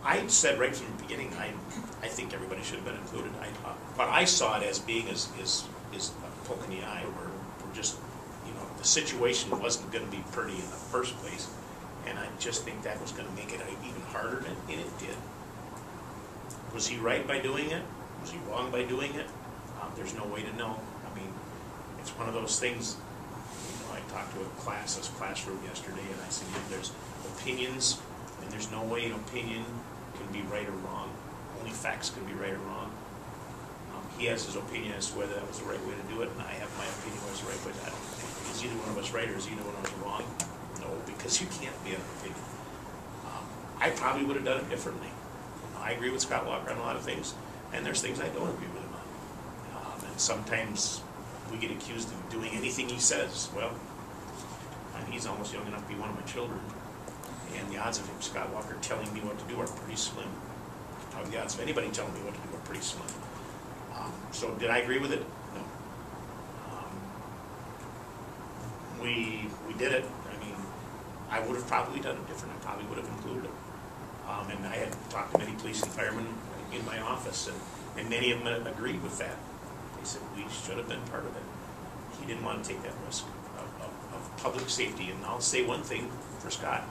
I said right from the beginning, I think everybody should have been included. But I saw it as being is a poke in the eye, where we're just, you know, the situation wasn't going to be pretty in the first place, and I just think that was going to make it even harder, and it did. Was he right by doing it? Was he wrong by doing it? There's no way to know. I mean, it's one of those things. You know, I talked to a classroom yesterday, and I said, there's opinions, and there's no way an opinion can be right or wrong. Only facts can be right or wrong. He has his opinion as to whether that was the right way to do it, and I have my opinion was the right way. I don't think, is either one of us right or is either one of us wrong? No, because you can't be an opinion. I probably would have done it differently. I agree with Scott Walker on a lot of things, and there's things I don't agree with him on. And sometimes we get accused of doing anything he says. Well, he's almost young enough to be one of my children, and the odds of him, Scott Walker, telling me what to do are pretty slim. The odds of anybody telling me what to do are pretty slim. So did I agree with it? No. We did it. I mean, I would have probably done it different. I probably would have included it. And I had talked to many police and firemen in my office, and many of them agreed with that. They said we should have been part of it. He didn't want to take that risk of public safety. And I'll say one thing for Scott.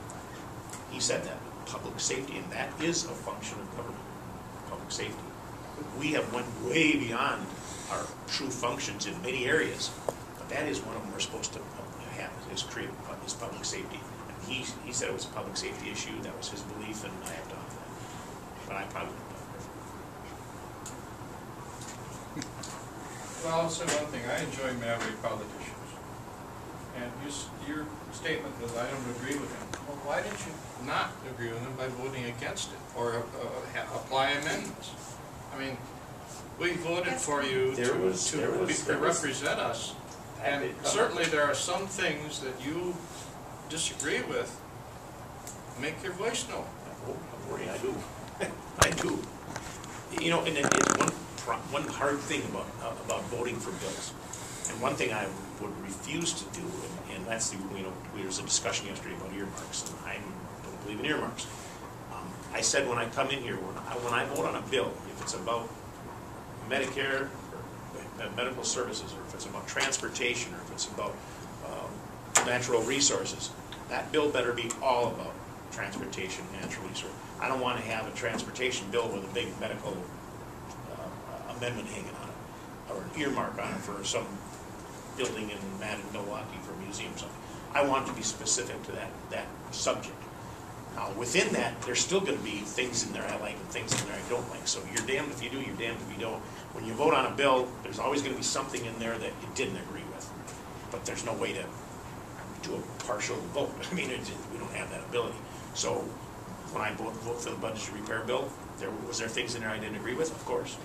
He said that, public safety, and that is a function of government, public safety. We have went way beyond our true functions in many areas, but that is one of them we're supposed to have, is create is public safety. And he said it was a public safety issue, that was his belief, and I have to honor that. But I probably would have done it different. Well, I'll say one thing, I enjoy maverick politicians. And your statement was, I don't agree with him. Well, why did you not agree with him by voting against it, or apply amendments? I mean, we voted for you to represent us, and certainly there are some things that you disagree with. Make your voice known. I do. I do. You know, and it's one hard thing about voting for bills, and one thing I would refuse to do, and that's the, you know, there was a discussion yesterday about earmarks, and I don't believe in earmarks. I said when I come in here, when I vote on a bill, if it's about Medicare, or medical services, or if it's about transportation, or if it's about natural resources, that bill better be all about transportation, natural resources. I don't want to have a transportation bill with a big medical amendment hanging on it, or an earmark on it for some building in Milwaukee for a museum or something. I want it to be specific to that subject. Now, within that, there's still going to be things in there I like and things in there I don't like. So you're damned if you do, you're damned if you don't. When you vote on a bill, there's always going to be something in there that you didn't agree with. But there's no way to do a partial vote. I mean, we don't have that ability. So when I vote for the budget repair bill, was there things in there I didn't agree with? Of course.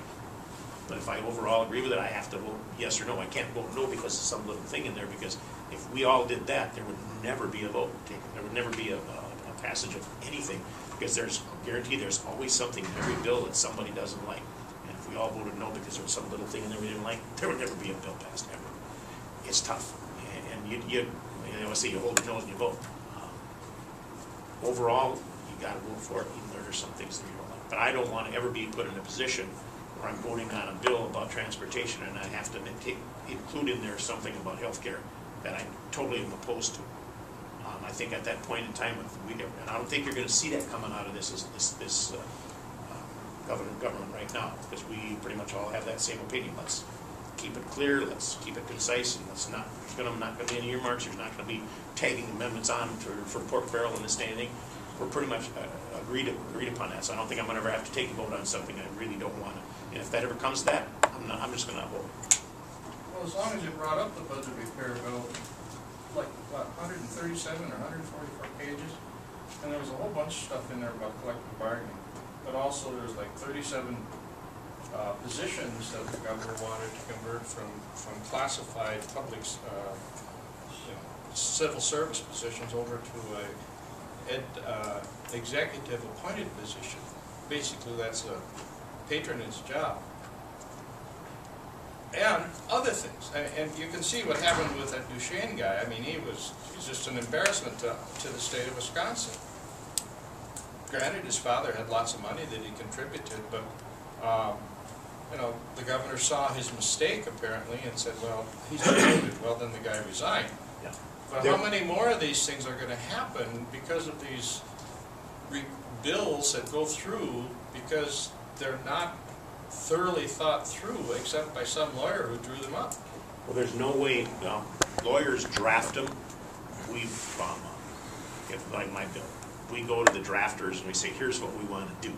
But if I overall agree with it, I have to vote yes or no. I can't vote no because of some little thing in there, because if we all did that, there would never be a vote taken. There would never be a passage of anything, because I guarantee there's always something in every bill that somebody doesn't like. And if we all voted no because there was some little thing in there we didn't like, there would never be a bill passed, ever. It's tough. And you always say you hold your nose and you vote. Overall, you got to vote for it, even though there's some things that you don't like. But I don't want to ever be put in a position where I'm voting on a bill about transportation and I have to include in there something about health care that I totally am opposed to. I think at that point in time, and I don't think you're going to see that coming out of this government right now, because we pretty much all have that same opinion. Let's keep it clear, let's keep it concise, and let's not. There's not going to be any earmarks. There's not going to be tagging amendments on for pork barrel and this kind of thing. We're pretty much agreed upon that. So I don't think I'm going to ever have to take a vote on something I really don't want to. And if that ever comes to that, I'm just going to not vote. Well, as long as you brought up the budget repair bill, like what, 137 or 144 pages, and there was a whole bunch of stuff in there about collective bargaining, but also there was like 37 positions that the governor wanted to convert from classified public civil service positions over to a executive appointed position. Basically, that's a patronage job. And other things, and you can see what happened with that Duchesne guy. I mean, he's just an embarrassment to the state of Wisconsin. granted, his father had lots of money that he contributed, but, you know, the governor saw his mistake apparently and said, well, he's promoted. Well, then the guy resigned. Yeah. But how many more of these things are going to happen because of these bills that go through because they're not thoroughly thought through except by some lawyer who drew them up? Well, there's no way, lawyers draft them. If like my bill, we go to the drafters and we say, here's what we want to do.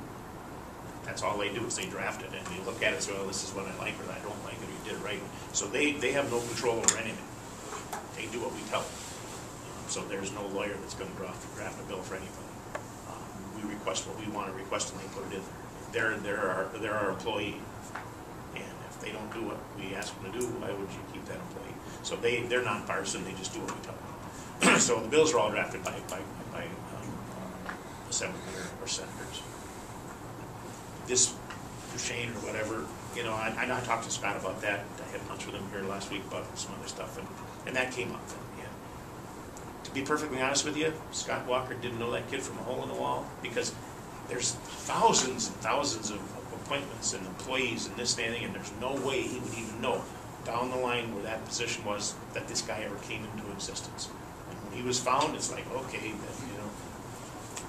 That's all they do is they draft it, and they look at it and say, well, this is what I like or I don't like it, or you did it right. So they have no control over anything. They do what we tell them. So there's no lawyer that's going to draft a bill for anybody. We request what we want to request, and they put it in there. They're our employee, and if they don't do what we ask them to do, why would you keep that employee? So they're nonpartisan. They just do what we tell them. So the bills are all drafted by assemblymen or senators. This Duchesne or whatever, you know, I talked to Scott about that. I had lunch with him here last week about some other stuff, and that came up. And to be perfectly honest with you, Scott Walker didn't know that kid from a hole in the wall, because there's thousands and thousands of appointments and employees and this and that, and there's no way he would even know down the line where that position was that this guy ever came into existence. And when he was found, it's like, okay, you know,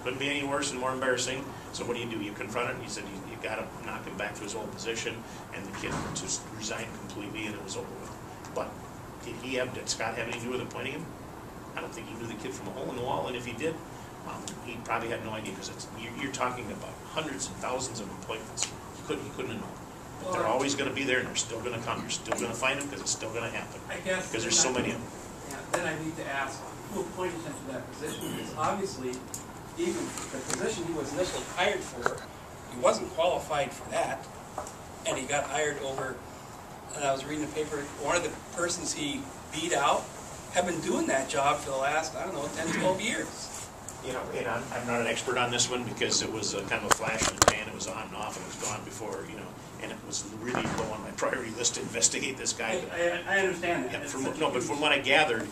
couldn't be any worse and more embarrassing. So what do? You confront it, and he said you got to knock him back to his old position, and the kid just resigned completely, and it was over with. But did Scott have anything to do with appointing him? I don't think he knew the kid from a hole in the wall, and if he did, he probably had no idea, because you're talking about hundreds and thousands of appointments. He couldn't have known. But they're always going to be there, and they're still going to come. You're still going to find them, because it's still going to happen. I guess because there's so many of them. Yeah, then I need to ask, who appointed him to that position? Because obviously, even the position he was initially hired for, he wasn't qualified for that, and he got hired over. And I was reading the paper. One of the persons he beat out have been doing that job for the last, I don't know, 10, 12 years. You know, and I'm not an expert on this one, because it was kind of a flash in the pan. It was on and off, and it was gone before, you know, and it was really low on my priority list to investigate this guy. I understand that. Yeah, but from what I gathered,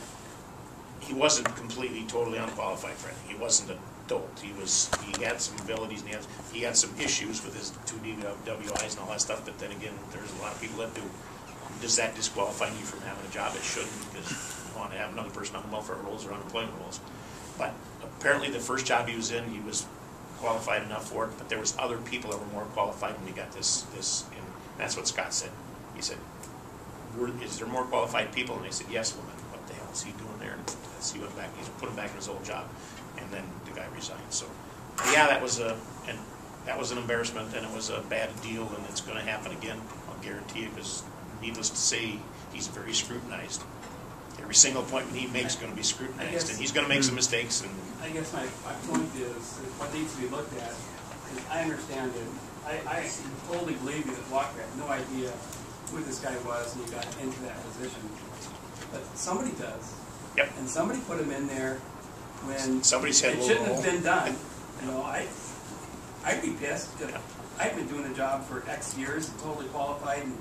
he wasn't completely, totally unqualified for anything. He wasn't a dolt. He had some abilities, and he had some issues with his 2 DWIs and all that stuff, but then again, there's a lot of people that do. Does that disqualify you from having a job? It shouldn't, because you want to have another person on welfare rolls or unemployment rolls. But apparently the first job he was in, he was qualified enough for it, but there was other people that were more qualified, and we got this, and that's what Scott said. He said, is there more qualified people? And they said, yes. Well, then what the hell is he doing there? And he went back, he put him back in his old job, and then the guy resigned. So, yeah, that was an embarrassment, and it was a bad deal, and it's going to happen again, I'll guarantee you, because needless to say, he's very scrutinized. Every single appointment he makes is going to be scrutinized, and he's going to make some mistakes. And I guess my point is what needs to be looked at. And I understand it. I totally believe you that Walker had no idea who this guy was, and he got into that position. But somebody does. Yep. And somebody put him in there when somebody's head it shouldn't have been done. You know, I'd be pissed. Yeah. I've been doing a job for X years, and totally qualified, and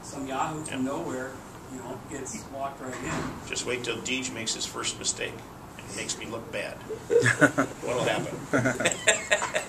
some yahoo from nowhere, you know, gets walked right in. Just wait till Deej makes his first mistake and makes me look bad. What'll happen?